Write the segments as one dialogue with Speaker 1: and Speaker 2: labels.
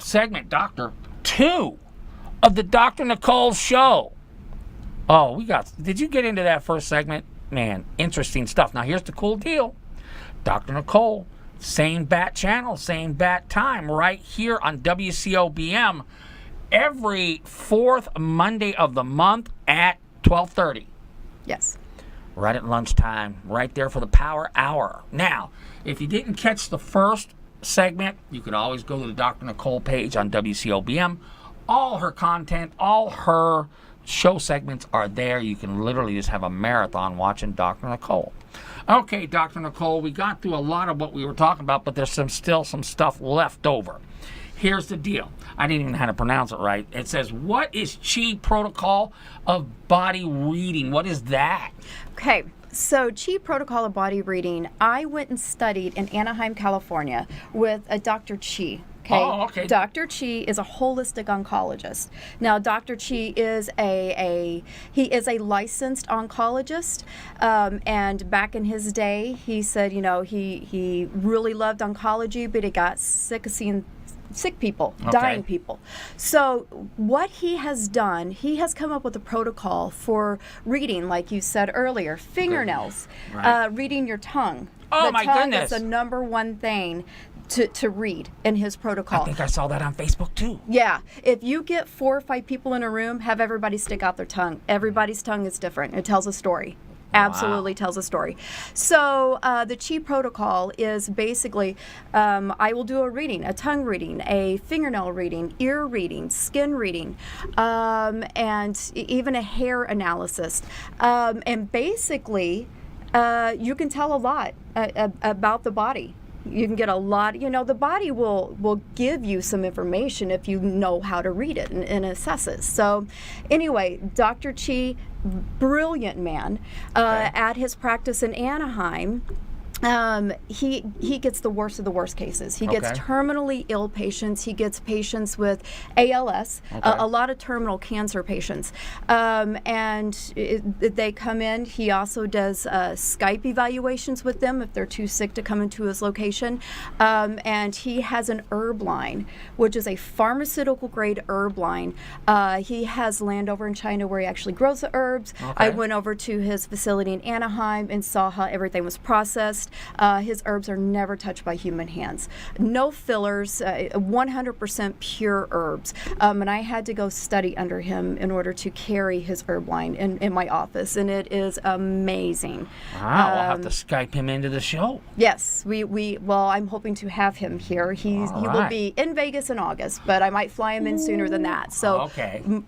Speaker 1: segment, Doctor 2 of the Dr. Nicole show. Oh, did you get into that first segment? Man, interesting stuff. Now, here's the cool deal. Dr. Nicole, same bat channel, same bat time, right here on WCOBM every fourth Monday of the month at 12:30.
Speaker 2: Yes.
Speaker 1: Right at lunchtime, right there for the power hour. Now, if you didn't catch the first segment, you could always go to the Dr. Nicole page on WCOBM. All her content, all her show segments are there. You can literally just have a marathon watching Dr. Nicole. Okay, Dr. Nicole, we got through a lot of what we were talking about, but there's still some stuff left over. Here's the deal. I didn't even know how to pronounce it right. It says, what is Chi Protocol of Body Reading? What is that?
Speaker 2: Okay. So Chi Protocol of Body Reading, I went and studied in Anaheim, California with a Dr. Chi. Okay.
Speaker 1: Oh, okay.
Speaker 2: Dr. Chi is a holistic oncologist. Now, Dr. Chi is a licensed oncologist, and back in his day, he said, he really loved oncology, but he got sick of seeing sick people, dying people. So what he has done, he has come up with a protocol for reading, like you said earlier, fingernails,
Speaker 1: right.
Speaker 2: Reading your tongue.
Speaker 1: Oh, my goodness.
Speaker 2: The tongue is the number one thing to read in his protocol.
Speaker 1: I think I saw that on Facebook too.
Speaker 2: Yeah. If you get 4 or 5 people in a room, have everybody stick out their tongue. Everybody's tongue is different. It tells a story. Absolutely tells a story. So the Chi Protocol is basically, I will do a reading, a tongue reading, a fingernail reading, ear reading, skin reading, and even a hair analysis. And basically, you can tell a lot about the body. You can get a lot, the body will give you some information if you know how to read it and assess it. So anyway, Dr. Chi, brilliant man, at his practice in Anaheim, he gets the worst of the worst cases. He gets terminally ill patients. He gets patients with ALS, a lot of terminal cancer patients. And they come in. He also does Skype evaluations with them if they're too sick to come into his location. And he has an herb line, which is a pharmaceutical grade herb line. He has land over in China where he actually grows the herbs. I went over to his facility in Anaheim and saw how everything was processed. His herbs are never touched by human hands. No fillers, 100% pure herbs. And I had to go study under him in order to carry his herb line in my office, and it is amazing.
Speaker 1: Wow, we'll have to Skype him into the show.
Speaker 2: Yes, well, I'm hoping to have him here. He will be in Vegas in August, but I might fly him in sooner than that. So,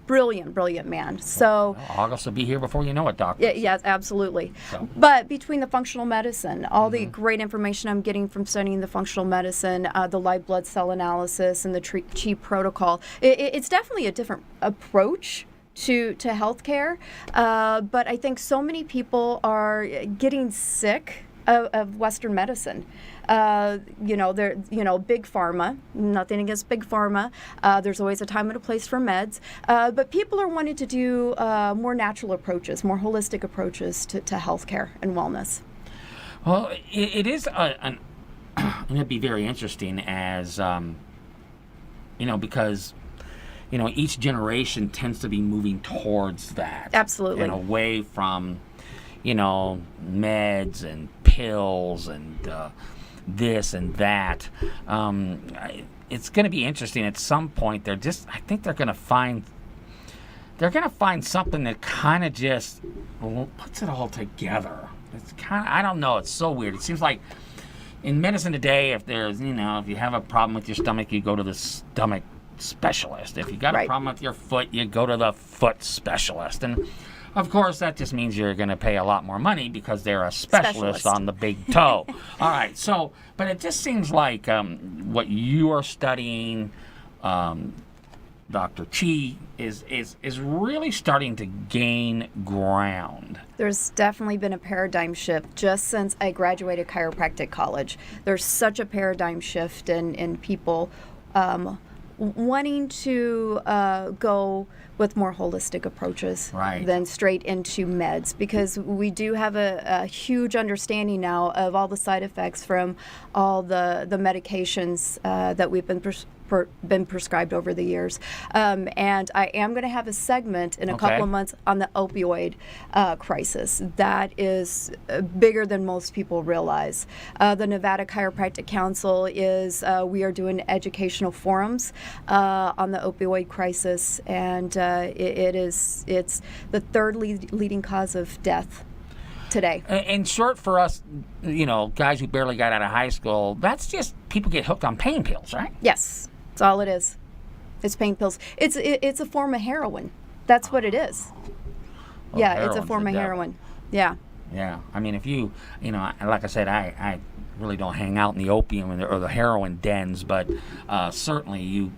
Speaker 2: brilliant man. So
Speaker 1: August will be here before you know it, Doctor.
Speaker 2: Yes, absolutely. So. But between the functional medicine, all the great information I'm getting from studying the functional medicine, the live blood cell analysis, and the Chi Protocol, it's definitely a different approach to healthcare. But I think so many people are getting sick of Western medicine. They're big pharma. Nothing against big pharma. There's always a time and a place for meds. But people are wanting to do more natural approaches, more holistic approaches to healthcare and wellness.
Speaker 1: Well, it is and it'd be very interesting as because each generation tends to be moving towards that.
Speaker 2: Absolutely.
Speaker 1: And away from meds and pills and this and that. It's going to be interesting at some point. I think they're going to find something that kind of just puts it all together. It's kind of, I don't know, it's so weird. It seems like in medicine today, if you have a problem with your stomach, you go to the stomach specialist. If you got a problem with your foot, you go to the foot specialist. And of course, that just means you're going to pay a lot more money because they're a specialist on the big toe. All right, but it just seems like what you are studying, Dr. Chi, is really starting to gain ground.
Speaker 2: There's definitely been a paradigm shift just since I graduated chiropractic college. There's such a paradigm shift in people wanting to go with more holistic approaches than straight into meds, because we do have a huge understanding now of all the side effects from all the medications that we've been been prescribed over the years. And I am going to have a segment in a
Speaker 1: Okay.
Speaker 2: couple of months on the opioid crisis. That is bigger than most people realize. The Nevada Chiropractic Council we are doing educational forums on the opioid crisis, and it's the third leading cause of death today.
Speaker 1: In short, for us, guys who barely got out of high school, that's just people get hooked on pain pills, right?
Speaker 2: Yes, that's all it is. It's pain pills. It's a form of heroin. That's what it is.
Speaker 1: Well,
Speaker 2: Yeah, it's a
Speaker 1: heroin's
Speaker 2: form
Speaker 1: the
Speaker 2: of
Speaker 1: devil.
Speaker 2: heroin. Yeah.
Speaker 1: Yeah, I mean, if like I said, I really don't hang out in the opium or the heroin dens, but certainly you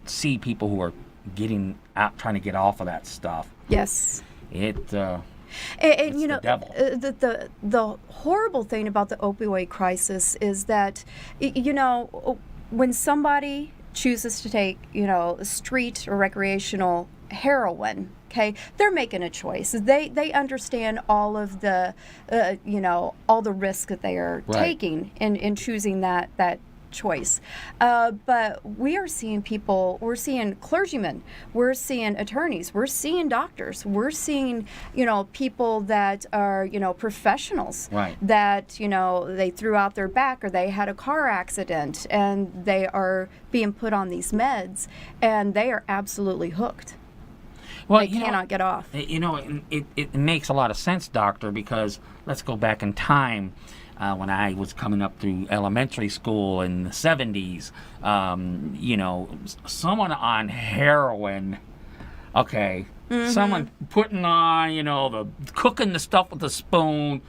Speaker 1: see people who are getting out, trying to get off of that stuff.
Speaker 2: Yes.
Speaker 1: It's
Speaker 2: And
Speaker 1: the devil.
Speaker 2: The horrible thing about the opioid crisis is that, when somebody chooses to take, street or recreational heroin, okay, they're making a choice. They understand all of the, all the risk that they are
Speaker 1: Right.
Speaker 2: taking in choosing that choice. But we are seeing people, we're seeing clergymen, we're seeing attorneys, we're seeing doctors, we're seeing, people that are, professionals
Speaker 1: Right.
Speaker 2: that, they threw out their back or they had a car accident and they are being put on these meds and they are absolutely hooked.
Speaker 1: Well,
Speaker 2: They cannot get off.
Speaker 1: It makes a lot of sense, Doctor, because let's go back in time. When I was coming up through elementary school in the 70s, someone on heroin, okay, someone putting on, the cooking the stuff with a spoon,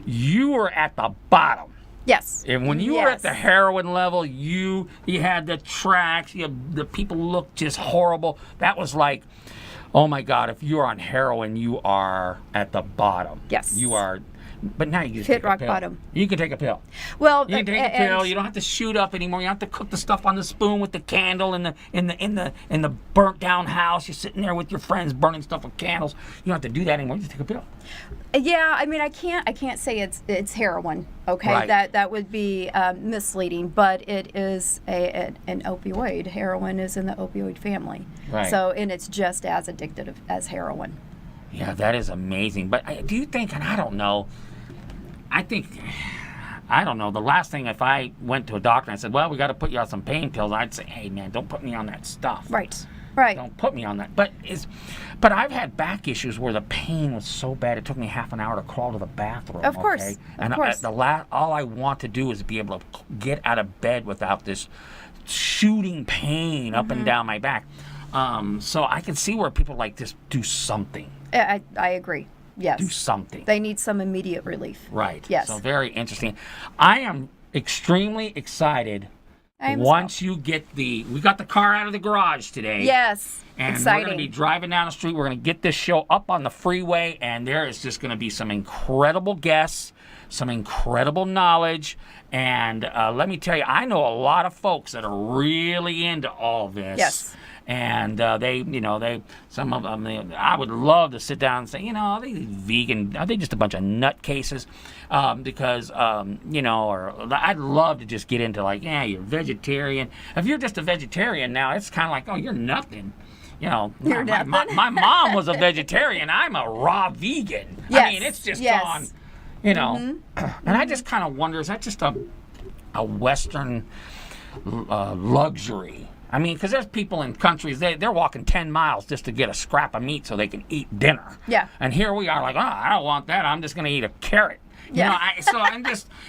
Speaker 1: you were at the bottom.
Speaker 2: Yes.
Speaker 1: And when you were at the heroin level, you had the tracks, the people looked just horrible. That was like, oh my God, if you're on heroin, you are at the bottom.
Speaker 2: Yes.
Speaker 1: You are. But now you just
Speaker 2: Hit
Speaker 1: take a
Speaker 2: rock
Speaker 1: pill.
Speaker 2: bottom.
Speaker 1: You can take a pill.
Speaker 2: Well,
Speaker 1: You can take a pill. You don't have to shoot up anymore. You don't have to cook the stuff on the spoon with the candle in the burnt down house. You're sitting there with your friends burning stuff with candles. You don't have to do that anymore. You just take a pill.
Speaker 2: Yeah, I mean, I can't say it's heroin. Okay,
Speaker 1: Right.
Speaker 2: that would be misleading, but it is an opioid. Heroin is in the opioid family.
Speaker 1: Right.
Speaker 2: So, and it's just as addictive as heroin.
Speaker 1: Yeah, that is amazing. But do you think? And I don't know. I don't know. The last thing, if I went to a doctor and I said, well, we got to put you on some pain pills, I'd say, hey, man, don't put me on that stuff.
Speaker 2: Right. Right.
Speaker 1: Don't put me on that. But I've had back issues where the pain was so bad it took me half an hour to crawl to the bathroom.
Speaker 2: Of course.
Speaker 1: Okay?
Speaker 2: Of
Speaker 1: And
Speaker 2: course.
Speaker 1: all I want to do is be able to get out of bed without this shooting pain up and down my back. So I can see where people like this do something.
Speaker 2: I agree. Yes.
Speaker 1: Do something.
Speaker 2: They need some immediate relief.
Speaker 1: Right.
Speaker 2: Yes.
Speaker 1: So very interesting. I am extremely excited.
Speaker 2: I am
Speaker 1: Once you get we got the car out of the garage today.
Speaker 2: Yes.
Speaker 1: And
Speaker 2: Exciting.
Speaker 1: we're going to be driving down the street. We're going to get this show up on the freeway, and there is just going to be some incredible guests, some incredible knowledge. And let me tell you, I know a lot of folks that are really into all this.
Speaker 2: Yes.
Speaker 1: And some of them, I would love to sit down and say, are they vegan? Are they just a bunch of nutcases? Because, or I'd love to just get into like, yeah, you're vegetarian. If you're just a vegetarian now, it's kind of like, oh, you're nothing.
Speaker 2: You're
Speaker 1: my
Speaker 2: nothing.
Speaker 1: mom was a vegetarian. I'm a raw vegan. I
Speaker 2: Yes,
Speaker 1: mean, it's just
Speaker 2: yes.
Speaker 1: on, and I just kind of wonder, is that just a Western luxury? I mean, because there's people in countries, they're walking 10 miles just to get a scrap of meat so they can eat dinner.
Speaker 2: Yeah.
Speaker 1: And here we are like, oh, I don't want that. I'm just going to eat a carrot.
Speaker 2: Yeah.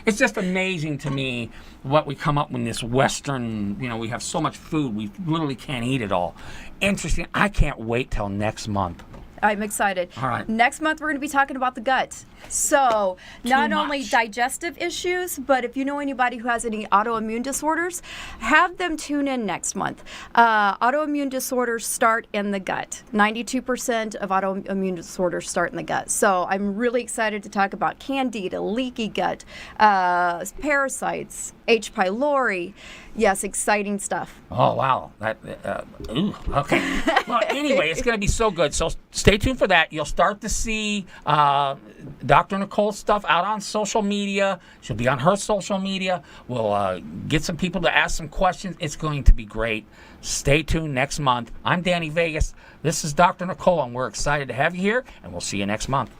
Speaker 1: It's just amazing to me what we come up with this Western, we have so much food, we literally can't eat it all. Interesting. I can't wait till next month.
Speaker 2: I'm excited.
Speaker 1: All right.
Speaker 2: Next month, we're going to be talking about the gut. So, not only
Speaker 1: much.
Speaker 2: digestive issues, but if you know anybody who has any autoimmune disorders, have them tune in next month. Autoimmune disorders start in the gut. 92% of autoimmune disorders start in the gut. So, I'm really excited to talk about candida, leaky gut, parasites, H. pylori. Yes, exciting stuff.
Speaker 1: Oh, wow. Okay. Well, anyway, it's going to be so good. So stay tuned for that. You'll start to see Dr. Nicole's stuff out on social media. She'll be on her social media. We'll get some people to ask some questions. It's going to be great. Stay tuned next month. I'm Danny Vegas. This is Dr. Nicole, and we're excited to have you here, and we'll see you next month.